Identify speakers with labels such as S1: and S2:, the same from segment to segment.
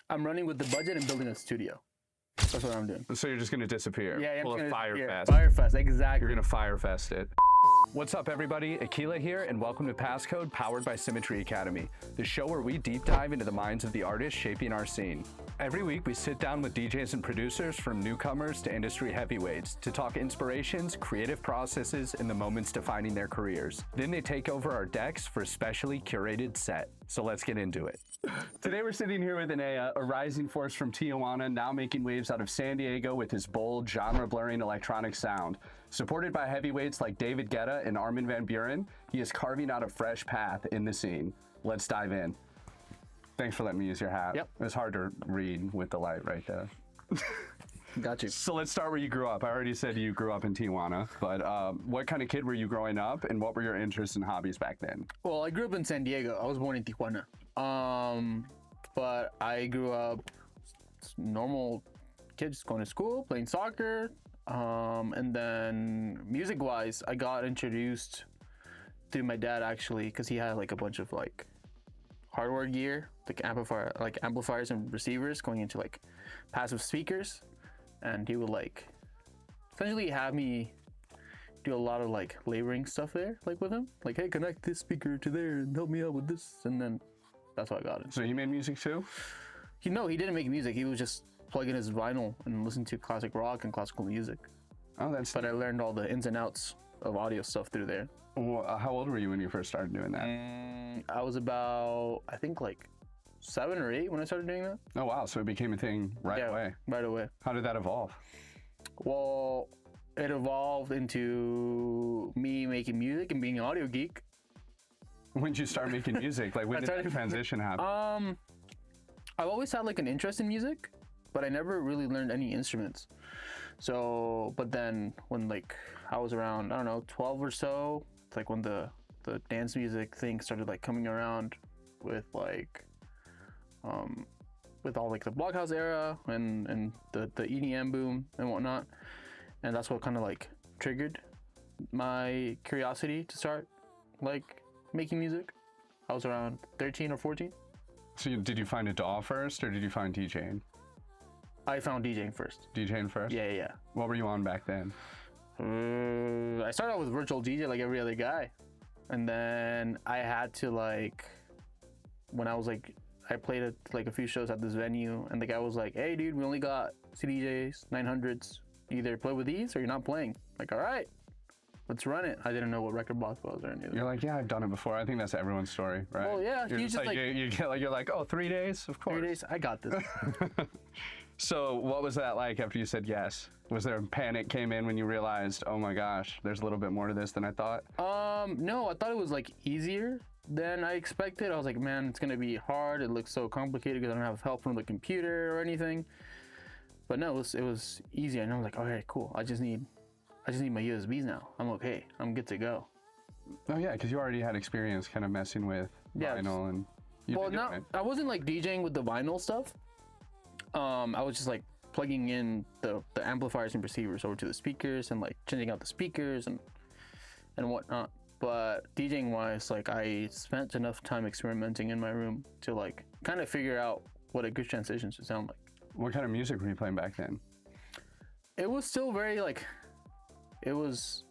S1: I'm running with the budget and building a studio. That's what I'm doing.
S2: So you're just going to disappear.
S1: Yeah,
S2: Pull a Fire Fest.
S1: Fire Fest, exactly.
S2: You're going to Fire Fest it. What's up, everybody? Akela here, and welcome to Passcode, powered by Symmetry Academy, the show where we deep dive into the minds of the artists shaping our scene. Every week, we sit down with DJs and producers from newcomers to industry heavyweights to talk inspirations, creative processes, and the moments defining their careers. Then they take over our decks for a specially curated set. So let's get into it. Today we're sitting here with Ennea, a rising force from Tijuana, now making waves out of San Diego with his bold, genre-blurring electronic sound. Supported by heavyweights like Guetta and Armin van Buuren, he is carving out a fresh path in the scene. Let's dive in. Thanks for letting me use your hat.
S1: Yep.
S2: It was hard to read with the light right there.
S1: Got you.
S2: So let's start where you grew up. I already said you grew up in Tijuana, but what kind of kid were you growing up, and what were your interests and hobbies back then?
S1: Well, I grew up in San Diego. I was born in Tijuana. But I grew up normal kid, just going to school, playing soccer. And then music-wise, I got introduced through my dad, actually, because he had like a bunch of like hardware gear, like amplifiers and receivers going into like passive speakers, and he would like essentially have me do a lot of like laboring stuff there, like with him, like, hey, connect this speaker to there and help me out with this, and then that's how I got it.
S2: So he made music too?
S1: He didn't make music. He was just plugging his vinyl and listening to classic rock and classical music.
S2: Oh, that's.
S1: But I learned all the ins and outs of audio stuff through there.
S2: Well, how old were you when you first started doing that?
S1: I was about, I think, like 7 or 8 when I started doing that.
S2: Oh wow, so it became a thing right away.
S1: Right away.
S2: How did that evolve?
S1: Well, it evolved into me making music and being an audio geek.
S2: When did you start making music? Like, when did that transition happen?
S1: I've always had like an interest in music, but I never really learned any instruments. So, but then when like I was around, I don't know, 12 or so, it's like when the dance music thing started like coming around with like, with all like the Blockhouse era and the EDM boom and whatnot. And that's what kind of like triggered my curiosity to start like making music. I was around 13 or 14.
S2: So did you find a DAW first, or did you find DJing?
S1: I found DJing first.
S2: DJing first?
S1: Yeah.
S2: What were you on back then?
S1: I started out with virtual DJ like every other guy. And then I had to like, when I was like, I played at like a few shows at this venue, and the guy was like, hey dude, we only got CDJs, 900s. You either play with these or you're not playing. Like, all right, let's run it. I didn't know what record box was or anything.
S2: You're like, yeah, I've done it before. I think that's everyone's story, right?
S1: Well, yeah.
S2: You're just like, you get like, you're like, oh, 3 days? Of course.
S1: 3 days? I got this.
S2: So what was that like after you said yes? Was there panic came in when you realized, oh my gosh, there's a little bit more to this than I thought?
S1: No, I thought it was like easier than I expected. I was like, man, it's gonna be hard. It looks so complicated because I don't have help from the computer or anything. But no, it was easy. And I was like, all right, cool. I just need my USBs now. I'm okay. I'm good to go.
S2: Oh yeah, because you already had experience kind of messing with vinyl and.
S1: I wasn't like DJing with the vinyl stuff. I was just like plugging in the amplifiers and receivers over to the speakers and like changing out the speakers and whatnot. But DJing wise, like I spent enough time experimenting in my room to like kind of figure out what a good transition should sound like.
S2: What kind of music were you playing back then?
S1: It was still very like, it was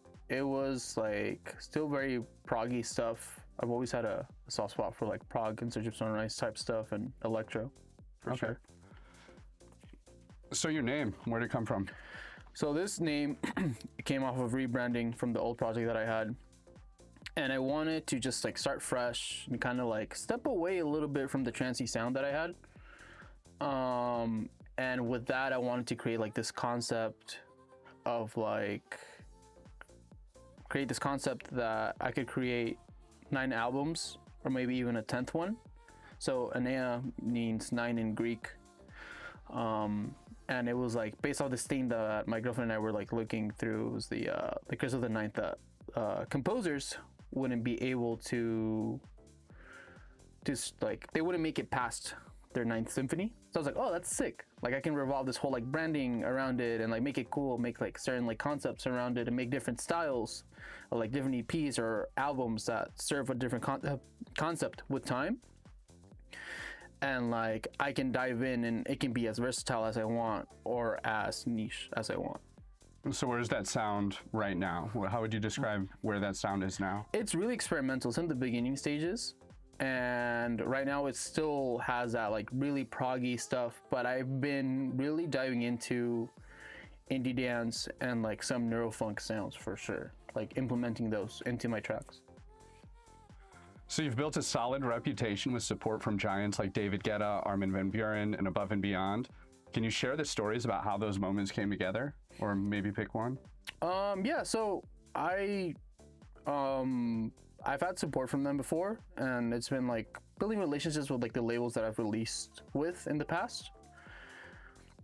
S1: like still very proggy stuff. I've always had a soft spot for like prog and Search of Sunrise type stuff and electro, for sure.
S2: So your name, where'd it come from?
S1: So this name came off of rebranding from the old project that I had. And I wanted to just like start fresh and kind of like step away a little bit from the trancey sound that I had. And with that, I wanted to create like this concept of like, that I could create 9 albums or maybe even a 10th one. So Ennea means 9 in Greek. And it was like based off this theme that my girlfriend and I were like looking through. It was the Curse of the Ninth, that composers wouldn't be able to just like, they wouldn't make it past their 9th symphony. So I was like, oh, that's sick. Like I can revolve this whole like branding around it and like make it cool, make like certain like concepts around it and make different styles or like different EPs or albums that serve a different concept with time. and like I can dive in and it can be as versatile as I want or as niche as I want.
S2: So where's that sound right now? How would you describe where that sound is now?
S1: It's really experimental. It's in the beginning stages, and right now it still has that like really proggy stuff, but I've been really diving into indie dance and like some neurofunk sounds for sure, like implementing those into my tracks.
S2: So you've built a solid reputation with support from giants like David Guetta, Armin van Buuren, and Above and Beyond. Can you share the stories about how those moments came together, or maybe pick one?
S1: Yeah, so I've had support from them before, and it's been like building relationships with like the labels that I've released with in the past.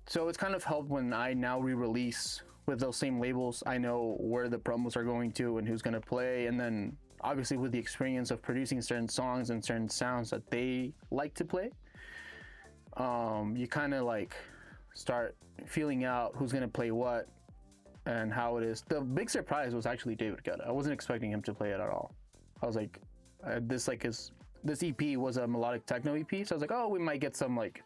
S1: So it's kind of helped when I now re-release with those same labels. I know where the promos are going to and who's going to play, and then obviously with the experience of producing certain songs and certain sounds that they like to play, you kind of like start feeling out who's going to play what and how it is. The big surprise was actually David Guetta. I wasn't expecting him to play it at all. I was like, this EP was a melodic techno EP, so I was like, oh, we might get some like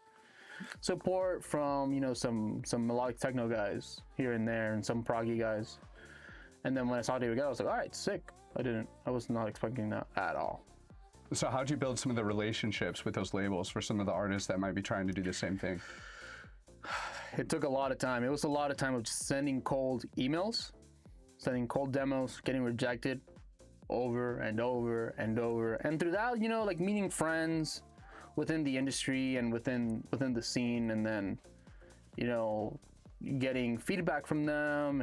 S1: support from, you know, some melodic techno guys here and there and some proggy guys. And then when I saw David Guetta, I was like, all right, sick. I was not expecting that at all.
S2: So how'd you build some of the relationships with those labels for some of the artists that might be trying to do the same thing?
S1: It took a lot of time. It was a lot of time of just sending cold emails, sending cold demos, getting rejected over and over and over. And through that, you know, like meeting friends within the industry and within the scene, and then, you know, getting feedback from them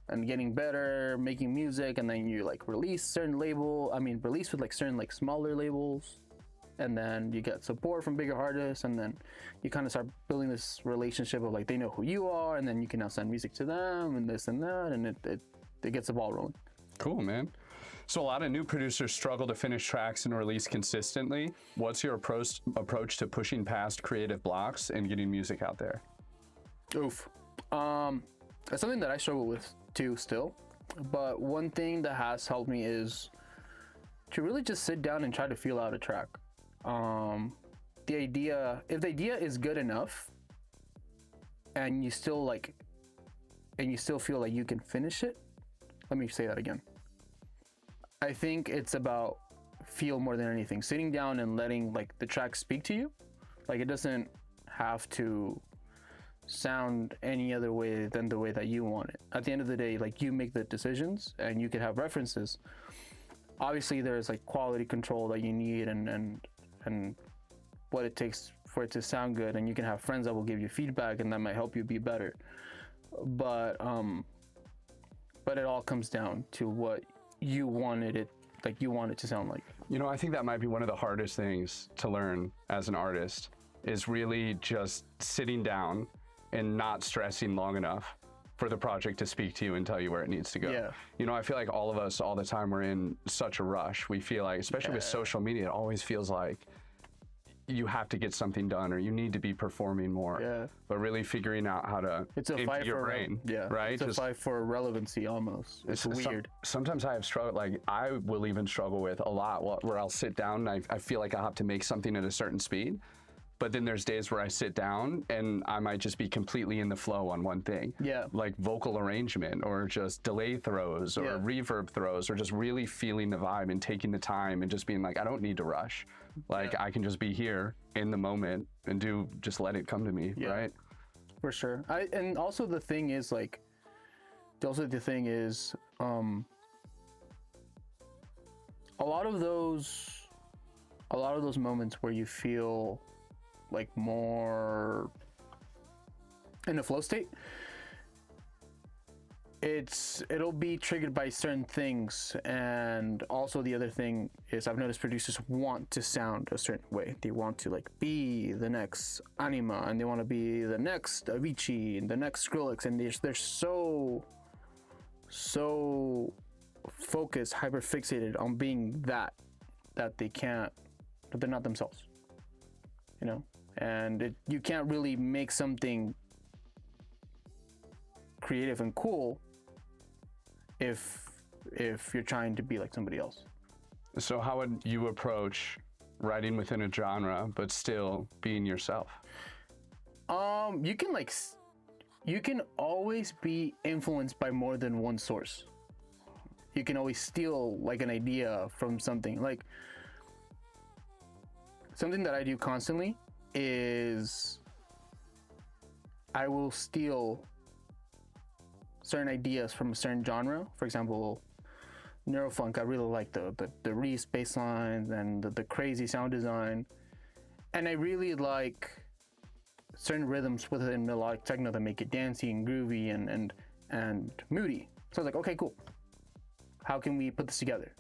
S1: and getting better, making music, and then you like release with like certain like smaller labels, and then you get support from bigger artists, and then you kind of start building this relationship of like they know who you are, and then you can now send music to them and this and that, and it gets the ball rolling.
S2: Cool, man. So a lot of new producers struggle to finish tracks and release consistently. What's your approach to pushing past creative blocks and getting music out there?
S1: Oof. That's something that I struggle with too still, but one thing that has helped me is to really just sit down and try to feel out a track. If the idea is good enough and you still feel like you can finish it, let me say that again. I think it's about feel more than anything. Sitting down and letting like the track speak to you. Like it doesn't have to sound any other way than the way that you want it. At the end of the day, like you make the decisions and you can have references. Obviously there's like quality control that you need and what it takes for it to sound good, and you can have friends that will give you feedback and that might help you be better. But it all comes down to what you wanted it to sound like.
S2: You know, I think that might be one of the hardest things to learn as an artist, is really just sitting down and not stressing long enough for the project to speak to you and tell you where it needs to go.
S1: Yeah.
S2: You know, I feel like all of us all the time, we're in such a rush. We feel like, especially with social media, it always feels like you have to get something done or you need to be performing more.
S1: Yeah.
S2: But really figuring out how to empty your brain.
S1: Yeah.
S2: Right?
S1: It's a fight for relevancy almost. It's weird.
S2: Sometimes I have struggled, like I will even struggle with a lot where I'll sit down and I feel like I'll have to make something at a certain speed. But then there's days where I sit down and I might just be completely in the flow on one thing.
S1: Yeah.
S2: Like vocal arrangement or just delay throws or reverb throws, or just really feeling the vibe and taking the time and just being like, I don't need to rush. Like I can just be here in the moment and just let it come to me, right?
S1: For sure. And also the thing is like, a lot of those moments where you feel like more in a flow state, it'll be triggered by certain things. And also the other thing is I've noticed producers want to sound a certain way. They want to like be the next Anima, and they want to be the next Avicii and the next Skrillex, and they're so focused, hyper fixated on being that they're not themselves, you know. And you can't really make something creative and cool if you're trying to be like somebody else.
S2: So how would you approach writing within a genre, but still being yourself?
S1: You can always be influenced by more than one source. You can always steal like an idea from something. Like something that I do constantly is I will steal certain ideas from a certain genre. For example, neurofunk, I really like the Reese bass lines and the crazy sound design. And I really like certain rhythms within melodic techno that make it dancey and groovy and moody. So I was like, okay, cool. How can we put this together?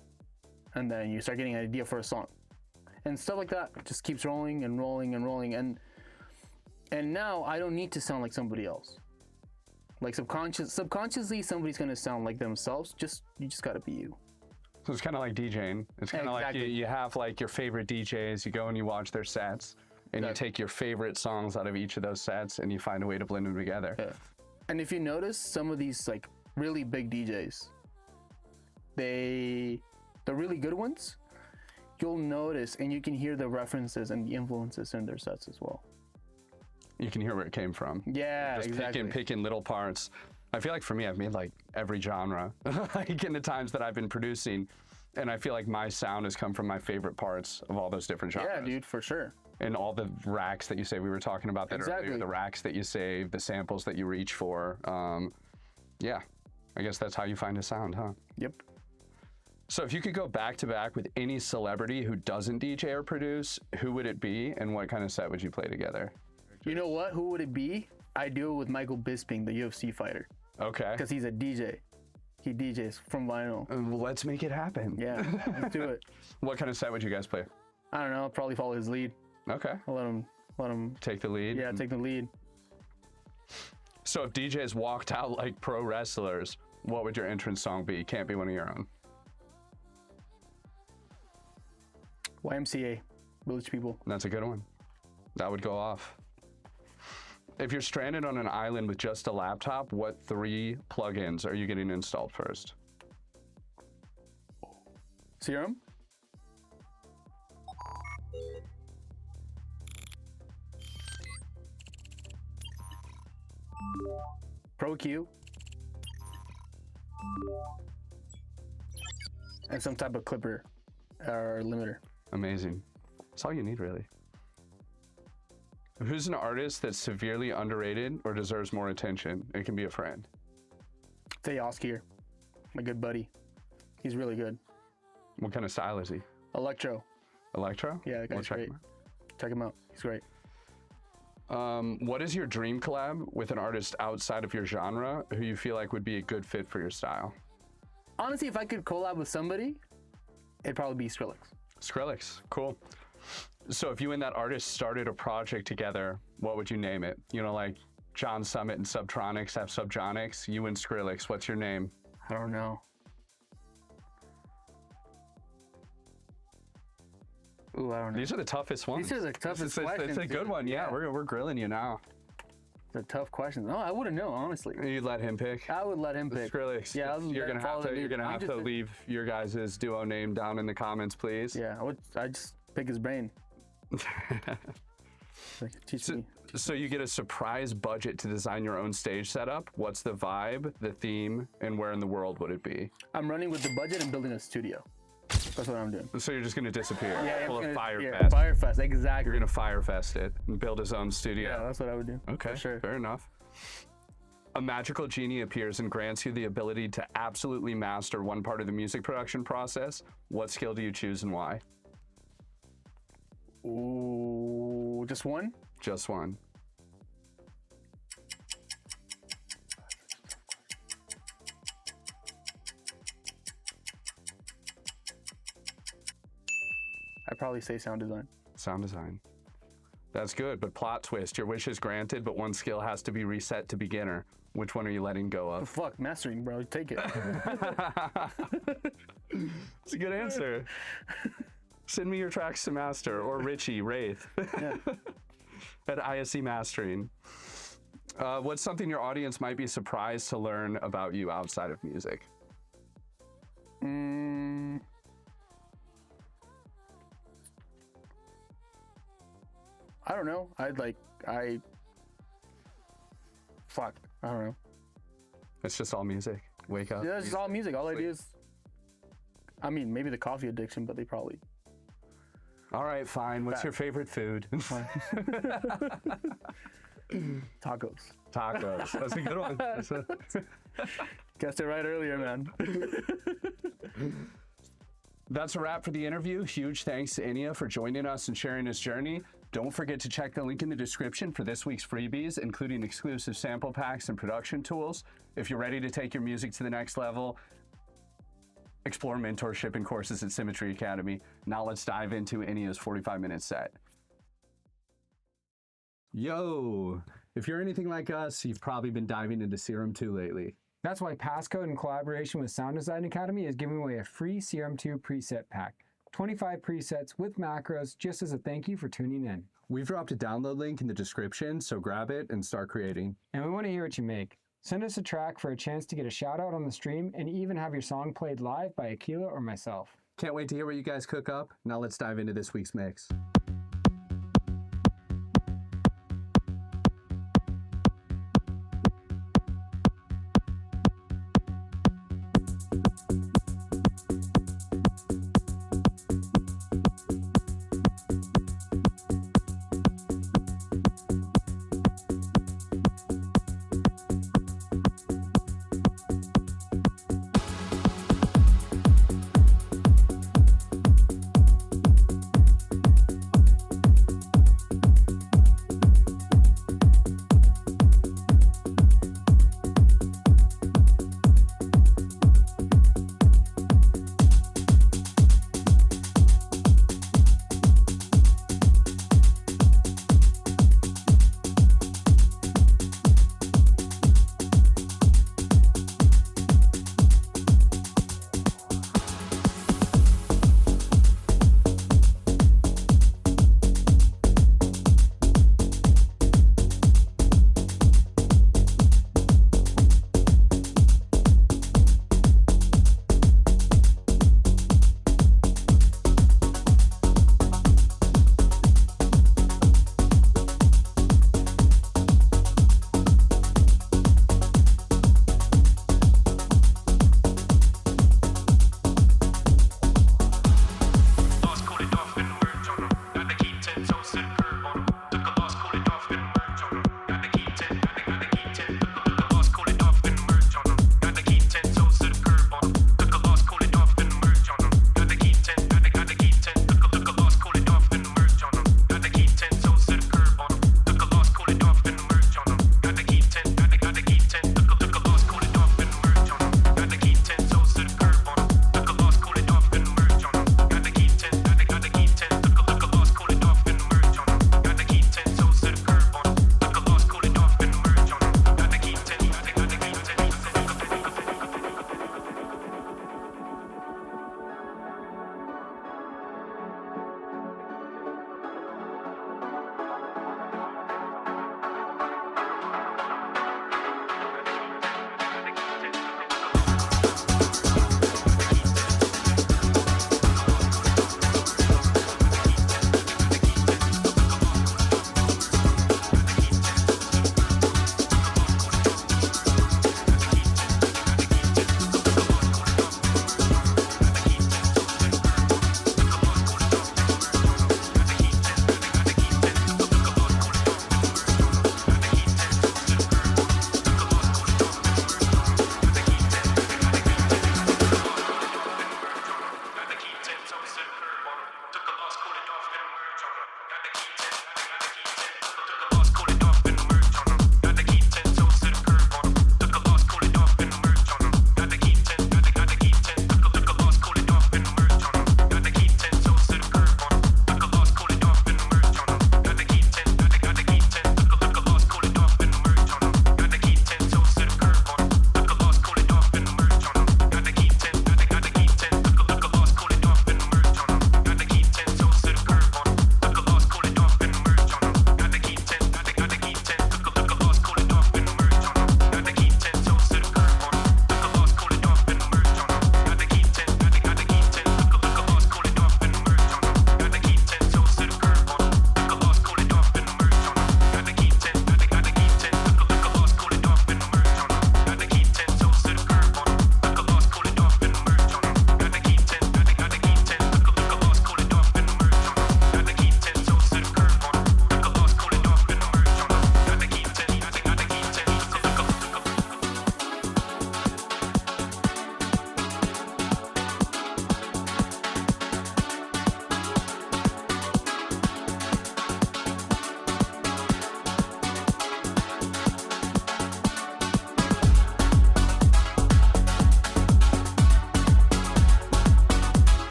S1: And then you start getting an idea for a song. And stuff like that just keeps rolling and rolling and rolling. And now I don't need to sound like somebody else. Like subconsciously, somebody's gonna sound like themselves. You just gotta be you.
S2: So it's kind of like DJing. It's kind of like you have like your favorite DJs. You go and you watch their sets, and you take your favorite songs out of each of those sets, and you find a way to blend them together.
S1: Yeah. And if you notice, some of these like really big DJs, the really good ones, you'll notice, and you can hear the references and the influences in their sets as well.
S2: You can hear where it came from.
S1: Yeah,
S2: just
S1: exactly.
S2: picking little parts. I feel like for me, I've made like every genre, like in the times that I've been producing, and I feel like my sound has come from my favorite parts of all those different genres.
S1: Yeah, dude, for sure.
S2: And all the racks that you say, we were talking about that earlier, the racks that you save, the samples that you reach for. Yeah, I guess that's how you find a sound, huh?
S1: Yep.
S2: So if you could go back to back with any celebrity who doesn't DJ or produce, who would it be, and what kind of set would you play together?
S1: You know what? Who would it be? I do it with Michael Bisping, the UFC fighter.
S2: Okay.
S1: Because he's a DJ. He DJs from vinyl.
S2: Let's make it happen.
S1: Yeah, let's do it.
S2: What kind of set would you guys play?
S1: I don't know. I'll probably follow his lead.
S2: Okay.
S1: I'll let him
S2: take the lead.
S1: Yeah, take the lead.
S2: So if DJs walked out like pro wrestlers, what would your entrance song be? Can't be one of your own.
S1: YMCA, Village People.
S2: That's a good one. That would go off. If you're stranded on an island with just a laptop, what 3 plugins are you getting installed first?
S1: Serum. Pro Q. And some type of clipper or limiter.
S2: Amazing. That's all you need, really. Who's an artist that's severely underrated or deserves more attention? It can be a friend.
S1: Teoskier, my good buddy. He's really good.
S2: What kind of style is he?
S1: Electro.
S2: Electro?
S1: Yeah, that guy's great. Check him out. He's great.
S2: What is your dream collab with an artist outside of your genre who you feel like would be a good fit for your style?
S1: Honestly, if I could collab with somebody, it'd probably be Skrillex.
S2: Skrillex, cool. So if you and that artist started a project together, what would you name it? You know, like John Summit and Subtronics have Subtronics, you and Skrillex, what's your name?
S1: I don't know. Ooh, I don't know.
S2: These are the toughest ones.
S1: These are the toughest questions.
S2: It's a good one, yeah. We're grilling you now.
S1: It's a tough question. No, I wouldn't know, honestly.
S2: You'd let him pick?
S1: I would let him pick.
S2: Skrillex.
S1: Yeah,
S2: you're gonna have to leave your guys' duo name down in the comments, please.
S1: Yeah, I just pick his brain. Teach me.
S2: So you get a surprise budget to design your own stage setup. What's the vibe, the theme, and where in the world would it be?
S1: I'm running with the budget and building a studio. That's what I'm doing.
S2: So you're just gonna disappear.
S1: Yeah,
S2: Pull a Firefest.
S1: Yeah, Firefest, exactly.
S2: You're gonna Firefest it and build his own studio.
S1: Yeah, that's what I would do.
S2: Okay,
S1: for sure.
S2: Fair enough. A magical genie appears and grants you the ability to absolutely master one part of the music production process. What skill do you choose and why?
S1: Ooh, just one?
S2: Just one.
S1: I'd probably say sound design.
S2: Sound design. That's good, but plot twist. Your wish is granted, but one skill has to be reset to beginner. Which one are you letting go of?
S1: Fuck, mastering, bro. Take it.
S2: It's a good answer. Send me your tracks to master, or Richie, Wraith, at ISC Mastering. What's something your audience might be surprised to learn about you outside of music?
S1: I don't know. Fuck. I don't know.
S2: It's just all music. Wake up.
S1: Yeah, it's just all music. All I do is, I mean, maybe the coffee addiction, but they probably.
S2: All right, fine. What's your favorite food?
S1: Tacos.
S2: Tacos. That's a good one.
S1: Guessed it right earlier, man.
S2: That's a wrap for the interview. Huge thanks to Ennea for joining us and sharing his journey. Don't forget to check the link in the description for this week's freebies, including exclusive sample packs and production tools. If you're ready to take your music to the next level, explore mentorship and courses at Symmetry Academy. Now let's dive into Ennea's 45-minute set. Yo, if you're anything like us, you've probably been diving into Serum 2 lately.
S3: That's why PASSCODE, in collaboration with Sound Design Academy, is giving away a free Serum 2 preset pack. 25 presets with macros, just as a thank you for tuning in.
S2: We've dropped a download link in the description, so grab it and start creating.
S3: And we want to hear what you make. Send us a track for a chance to get a shout out on the stream and even have your song played live by Akela or myself.
S2: Can't wait to hear what you guys cook up. Now let's dive into this week's mix.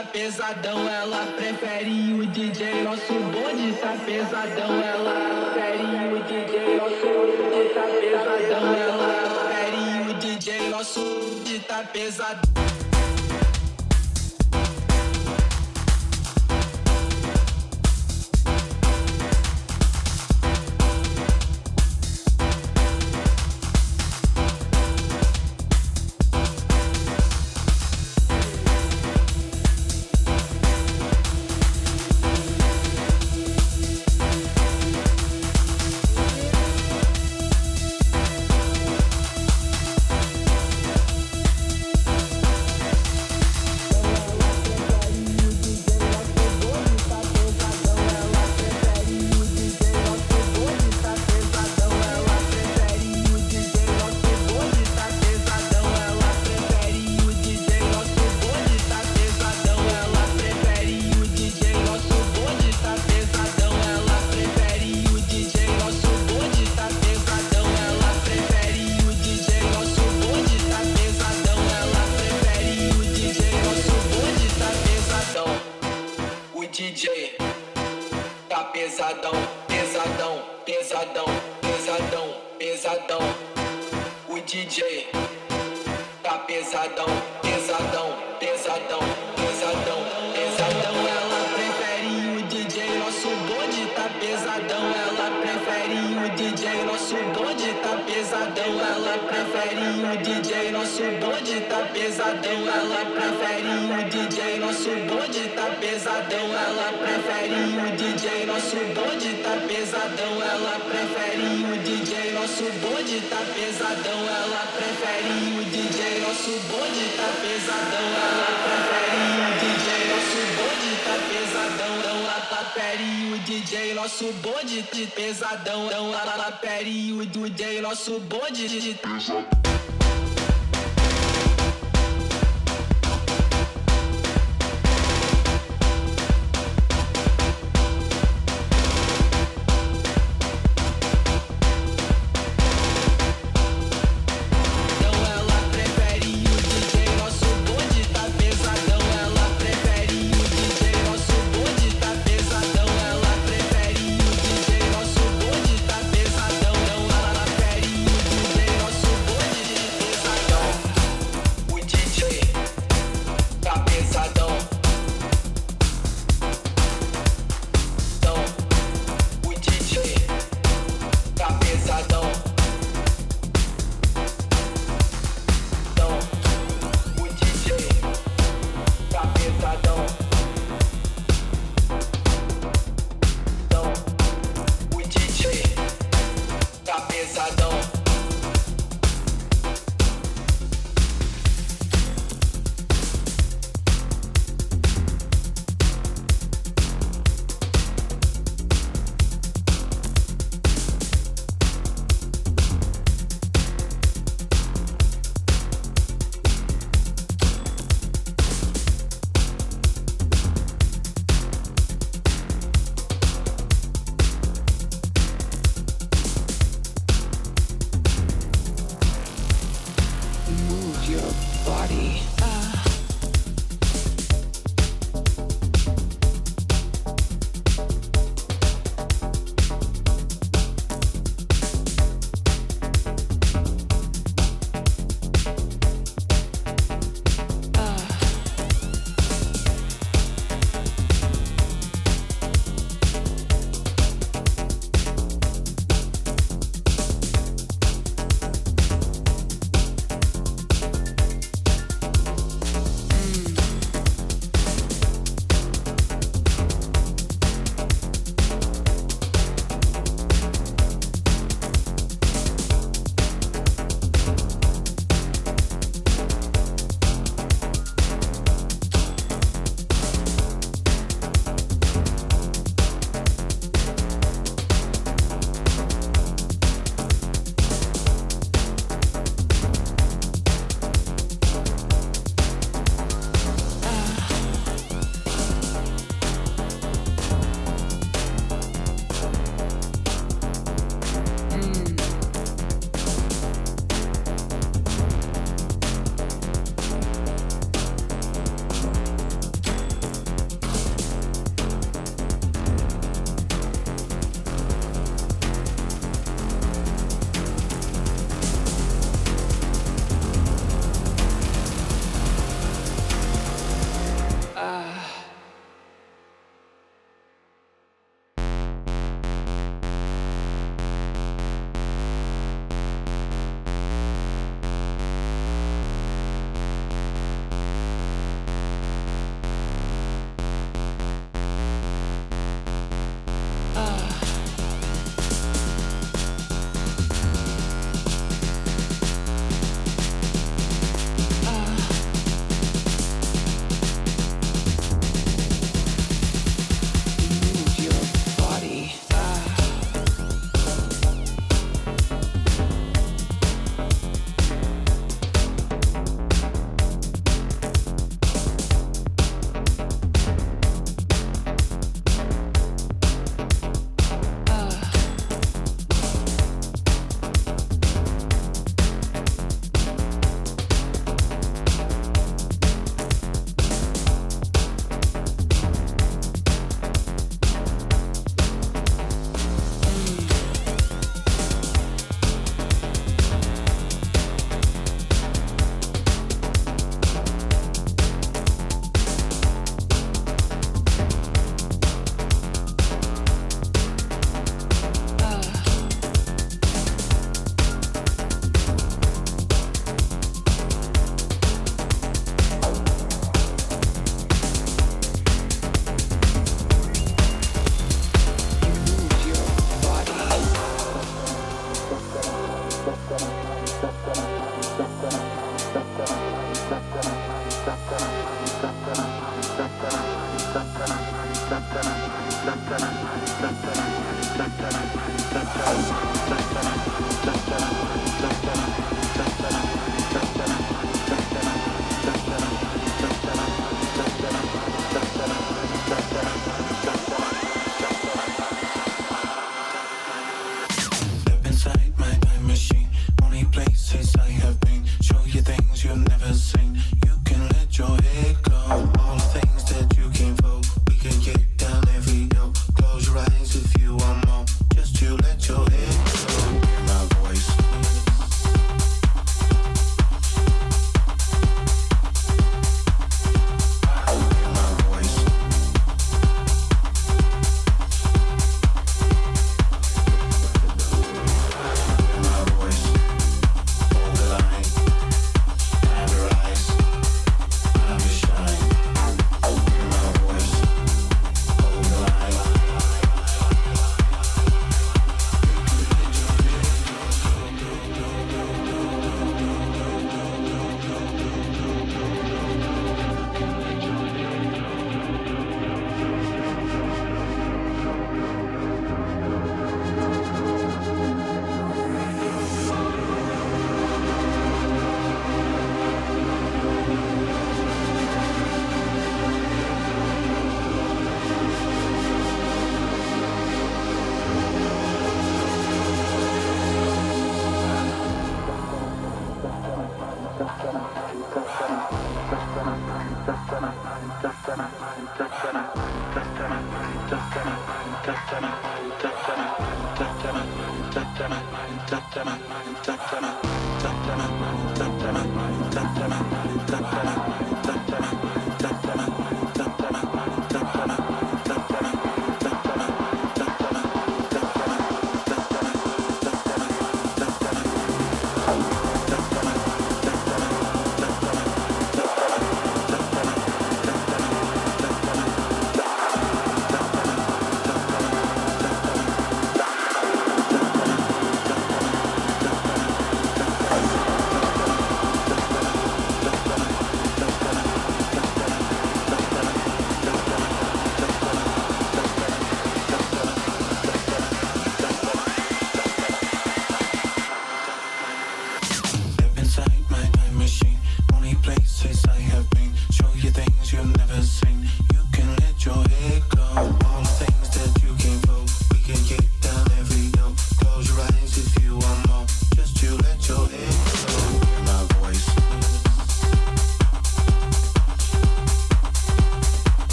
S4: tá pesadão, ela prefere o DJ, nosso bonde tá pesadão, ela prefere o DJ, nosso bonde tá pesadão, ela prefere o DJ, nosso bonde tá pesadão. Pesadão, pesadão, pesadão, pesadão, pesadão. O DJ tá pesadão, pesadão, pesadão, pesadão, pesadão. Ela prefere o DJ, nosso bonde tá pesadão. Ela prefere o DJ, nosso bonde tá pesadão. Ela prefere o DJ, nosso bonde tá pesadão. Ela prefere o DJ, nosso bonde tá pesadão. Ela prefere o DJ, nosso bonde tá pesadão. Ela prefere o DJ, nosso bonde tá pesadão. Ela prefere o DJ, nosso bonde tá pesadão. Ela prefere o DJ, nosso bonde tá pesadão. Ela prefere o DJ, nosso bonde de pesadão. Ela prefere o DJ, nosso bonde de pesadão.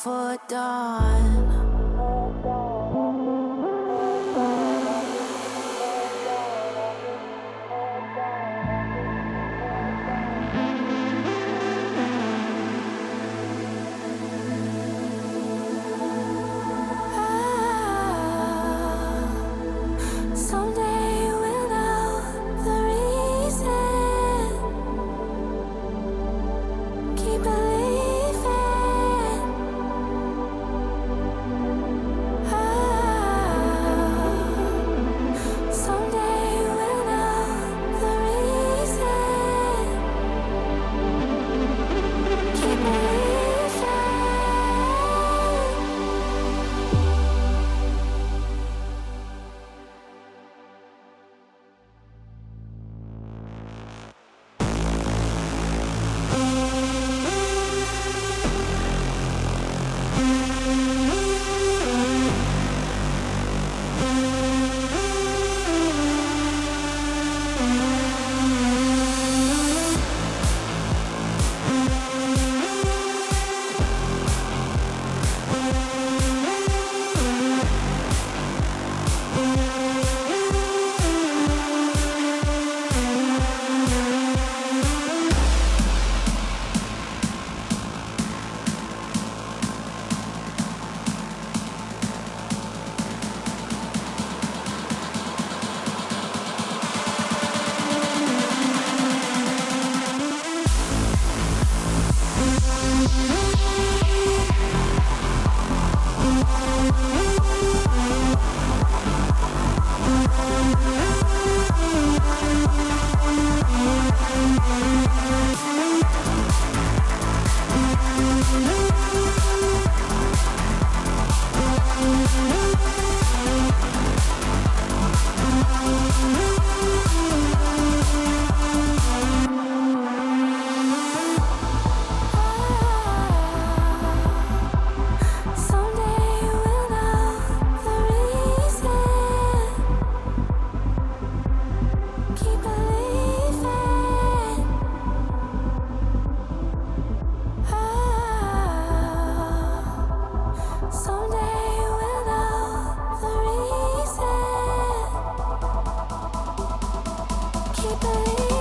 S5: before dawn. Someday we'll know the reason. Keep believing. Someday we'll know the reason. Keep believing. Someday we'll know the reason. Keep believing. Someday we'll know the reason. Keep believing.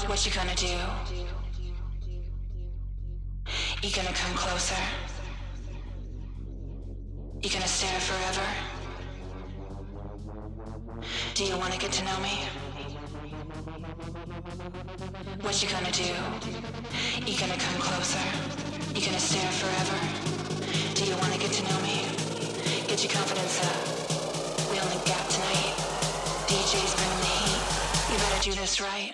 S6: What you gonna do? You gonna come closer? You gonna stare forever? Do you wanna get to know me? What you gonna do? You gonna come closer? You gonna stare forever? Do you wanna get to know me? Get your confidence up. We only got tonight. DJ's bringing the heat. You better do this right.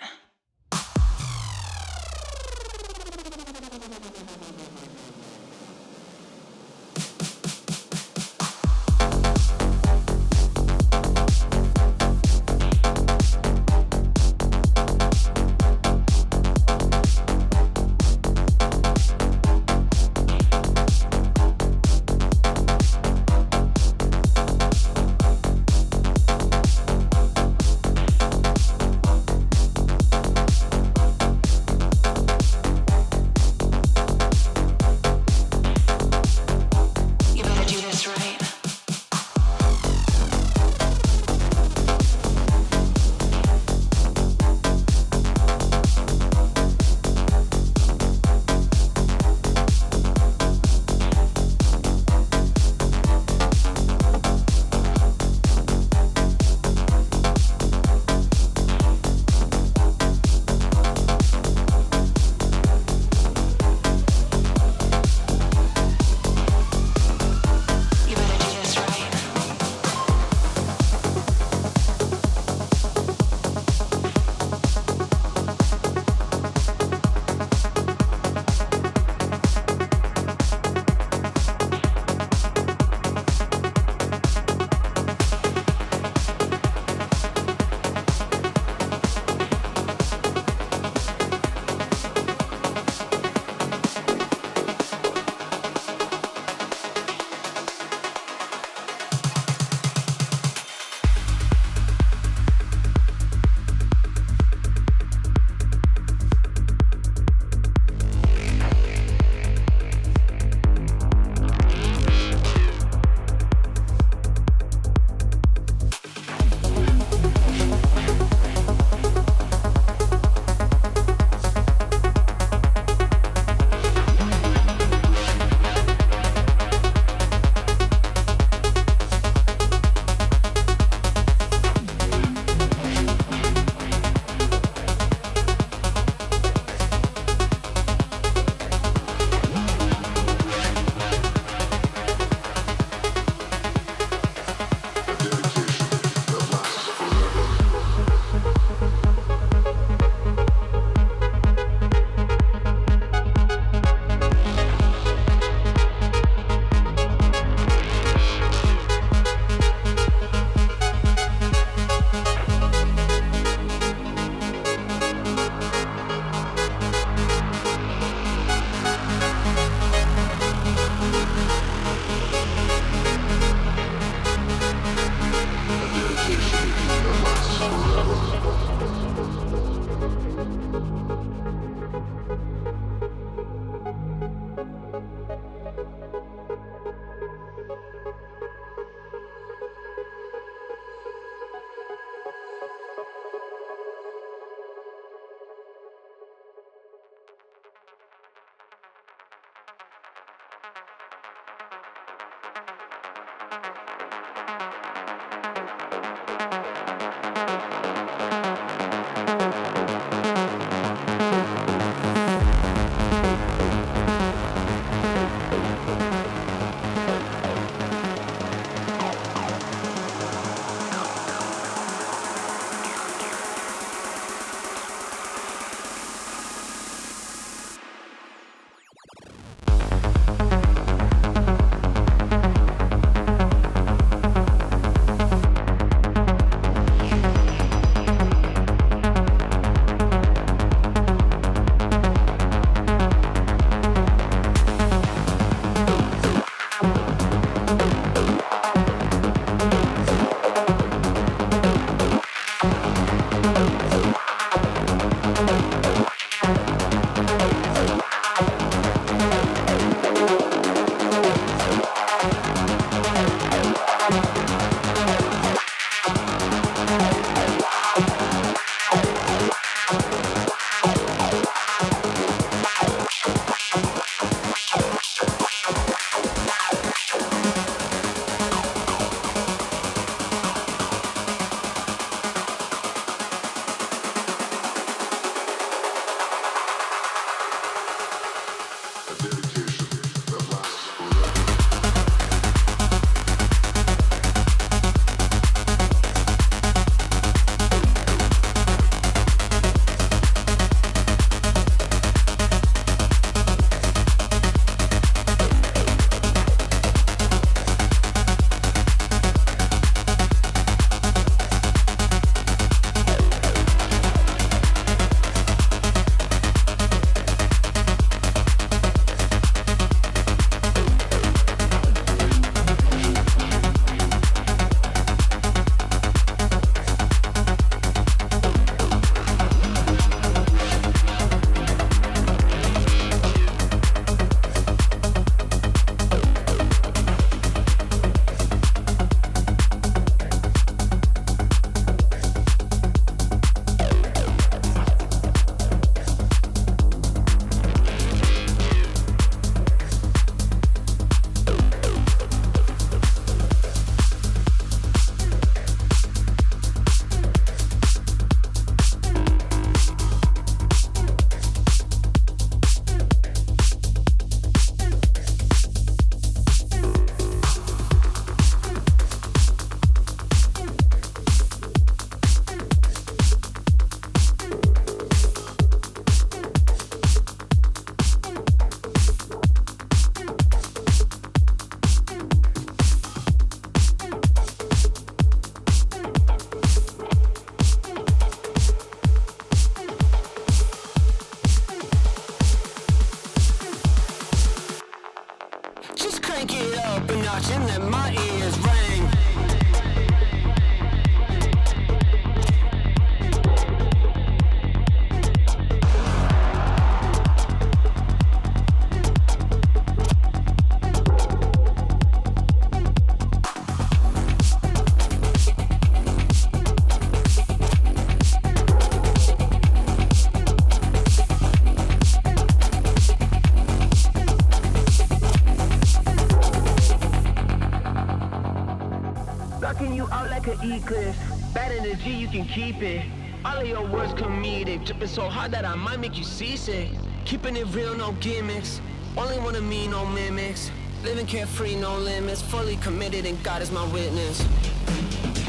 S7: eclipse. Bad energy, you can keep it. All of your words comedic, dripping so hard that I might make you seasick. Keeping it real, no gimmicks. Only one of me, no mimics. Living carefree, no limits. Fully committed, and God is my witness.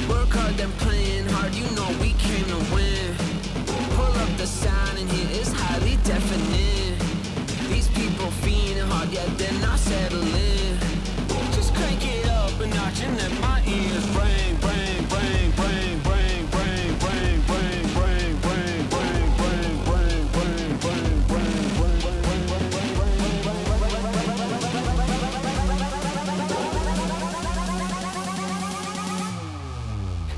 S7: Work hard, then playing hard. You know we came to win. Pull up the sound, and here is highly definite. These people fiending hard, yet they're not settling. Just crank it up a notch, and let my ears ring, ring, ring, ring, ring, ring, ring, ring, ring, ring, ring, ring, ring, ring, ring, ring.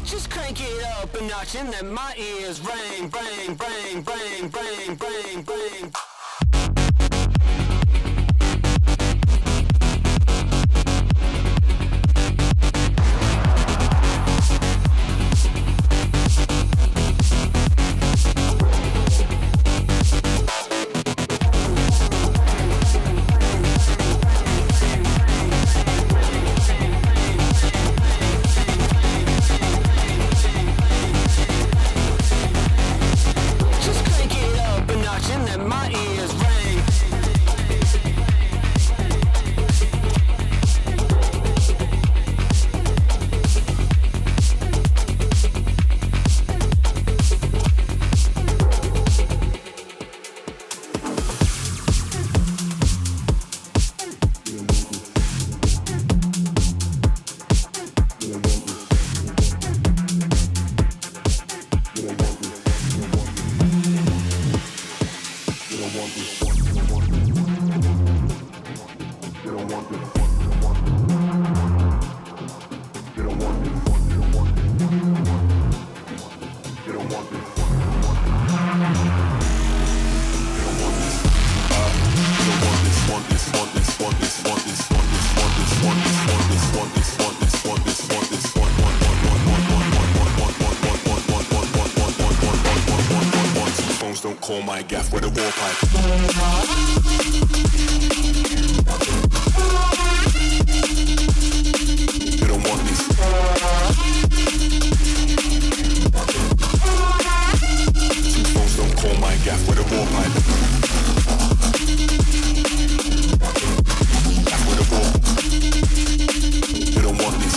S7: Just crank it up a notch, and let my ears ring, ring, ring, ring, ring, ring, ring.
S8: Call my gaff with a war pipe. You don't want this. Two phones don't call my gaff with a war pipe. Gaff with a war. You don't want this.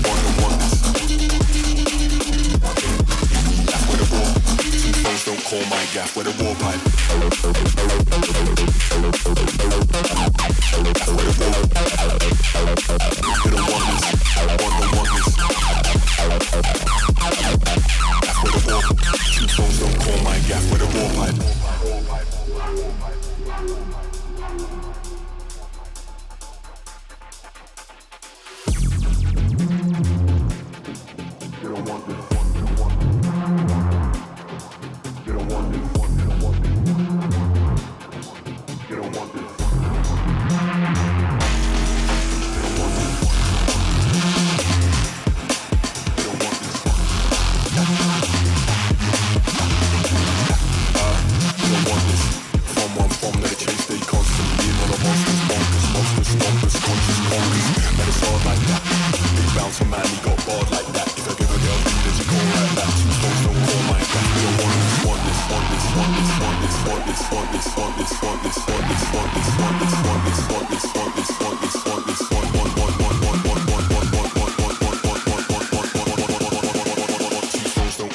S8: Don't want this. Gaff with a war. Two phones don't call my gaff with a war pipe. Gaff with a war. You don't want this. Don't want this. Gaff with a war. Two phones don't call my gaff with a war pipe. You don't want this. You don't want this. You don't want this.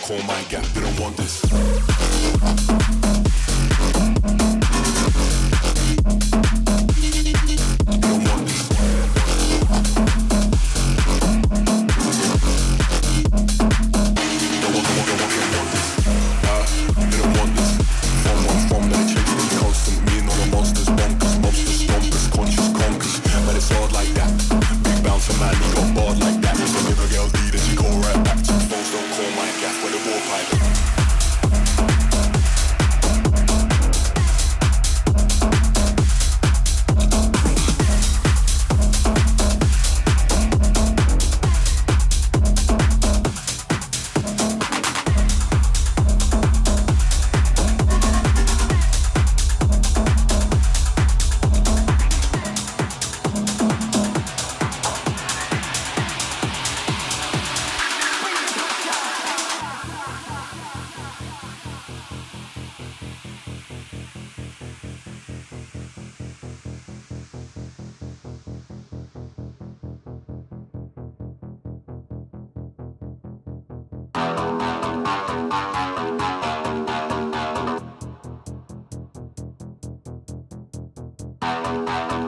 S8: Call my gap, you don't want this. With a war pipe.
S4: Thank